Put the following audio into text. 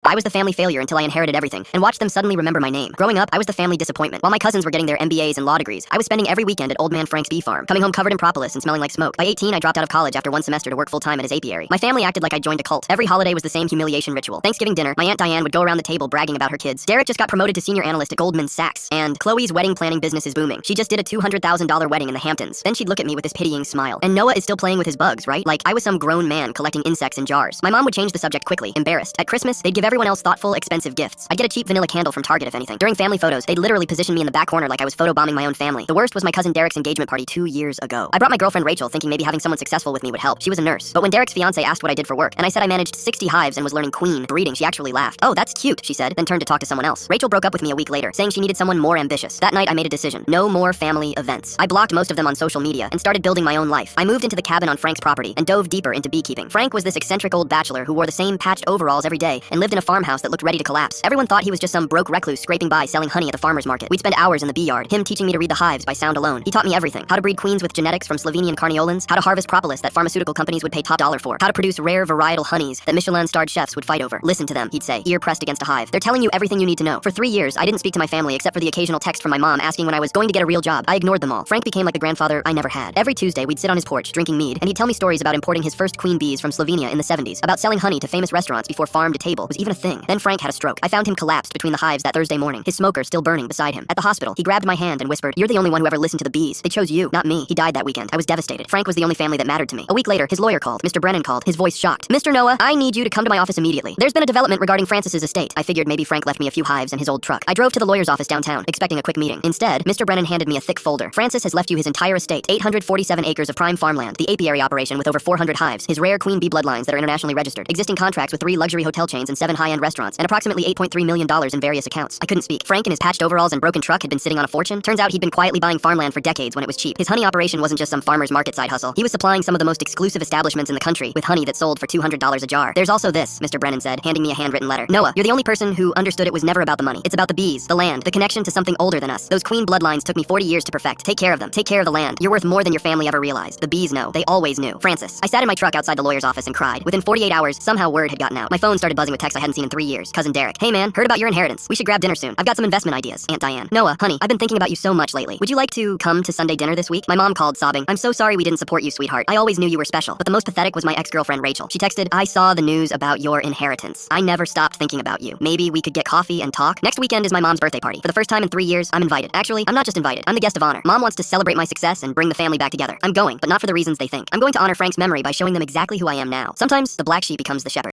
I was the family failure until I inherited everything, and watched them suddenly remember my name. Growing up, I was the family disappointment. While my cousins were getting their MBAs and law degrees, I was spending every weekend at Old Man Frank's bee farm, coming home covered in propolis and smelling like smoke. By 18, I dropped out of college after one semester to work full-time at his apiary. My family acted like I joined a cult. Every holiday was the same humiliation ritual. Thanksgiving dinner, my Aunt Diane would go around the table bragging about her kids. Derek just got promoted to senior analyst at Goldman Sachs, and Chloe's wedding planning business is booming. She just did a $200,000 wedding in the Hamptons. Then she'd look at me with this pitying smile. And Noah is still playing with his bugs, right? Like I was some grown man collecting insects in jars. My mom would change the subject quickly, embarrassed. At Christmas, they'd give everyone else thoughtful, expensive gifts. I'd get a cheap vanilla candle from Target if anything. During family photos, they'd literally position me in the back corner like I was photobombing my own family. The worst was my cousin Derek's engagement party 2 years ago. I brought my girlfriend Rachel thinking maybe having someone successful with me would help. She was a nurse. But when Derek's fiance asked what I did for work, and I said I managed 60 hives and was learning queen breeding, she actually laughed. "Oh, that's cute," she said, then turned to talk to someone else. Rachel broke up with me a week later, saying she needed someone more ambitious. That night I made a decision. No more family events. I blocked most of them on social media and started building my own life. I moved into the cabin on Frank's property and dove deeper into beekeeping. Frank was this eccentric old bachelor who wore the same patched overalls every day and lived in a farmhouse that looked ready to collapse. Everyone thought he was just some broke recluse scraping by selling honey at the farmer's market. We'd spend hours in the bee yard, him teaching me to read the hives by sound alone. He taught me everything. How to breed queens with genetics from Slovenian carniolans, how to harvest propolis that pharmaceutical companies would pay top dollar for, how to produce rare varietal honeys that Michelin-starred chefs would fight over. "Listen to them," he'd say, ear pressed against a hive. "They're telling you everything you need to know." For 3 years, I didn't speak to my family except for the occasional text from my mom asking when I was going to get a real job. I ignored them all. Frank became like the grandfather I never had. Every Tuesday, we'd sit on his porch, drinking mead, and he'd tell me stories about importing his first queen bees from Slovenia in the 70s, about selling honey to famous restaurants before farm to table was even a thing. Then Frank had a stroke. I found him collapsed between the hives that Thursday morning, his smoker still burning beside him. At the hospital, he grabbed my hand and whispered, "You're the only one who ever listened to the bees. They chose you, not me." He died that weekend. I was devastated. Frank was the only family that mattered to me. A week later, his lawyer called. Mr. Brennan called, his voice shocked. "Mr. Noah, I need you to come to my office immediately. There's been a development regarding Francis's estate." I figured maybe Frank left me a few hives in his old truck. I drove to the lawyer's office downtown, expecting a quick meeting. Instead, Mr. Brennan handed me a thick folder. "Francis has left you his entire estate, 847 acres of prime farmland, the apiary operation with over 400 hives, his rare queen bee bloodlines that are internationally registered, existing contracts with 3 luxury hotel chains and 7 high-end restaurants, and approximately $8.3 million in various accounts." I couldn't speak. Frank in his patched overalls and broken truck had been sitting on a fortune. Turns out he'd been quietly buying farmland for decades when it was cheap. His honey operation wasn't just some farmer's market side hustle. He was supplying some of the most exclusive establishments in the country with honey that sold for $200 a jar. "There's also this," Mr. Brennan said, handing me a handwritten letter. "Noah, you're the only person who understood it was never about the money. It's about the bees, the land, the connection to something older than us. Those queen bloodlines took me 40 years to perfect. Take care of them. Take care of the land. You're worth more than your family ever realized. The bees know. They always knew. Francis." I sat in my truck outside the lawyer's office and cried. Within 48 hours, somehow word had gotten out. My phone started buzzing with texts I hadn't seen in 3 years. "Cousin Derek. Hey man, heard about your inheritance. We should grab dinner soon. I've got some investment ideas. Aunt Diane. Noah, honey, I've been thinking about you so much lately. Would you like to come to Sunday dinner this week?" My mom called sobbing. "I'm so sorry we didn't support you, sweetheart. I always knew you were special." But the most pathetic was my ex-girlfriend Rachel. She texted, "I saw the news about your inheritance. I never stopped thinking about you. Maybe we could get coffee and talk. Next weekend is my mom's birthday party. For the first time in 3 years, I'm invited. Actually, I'm not just invited. I'm the guest of honor. Mom wants to celebrate my success and bring the family back together. I'm going, but not for the reasons they think. I'm going to honor Frank's memory by showing them exactly who I am now. Sometimes the black sheep becomes the shepherd."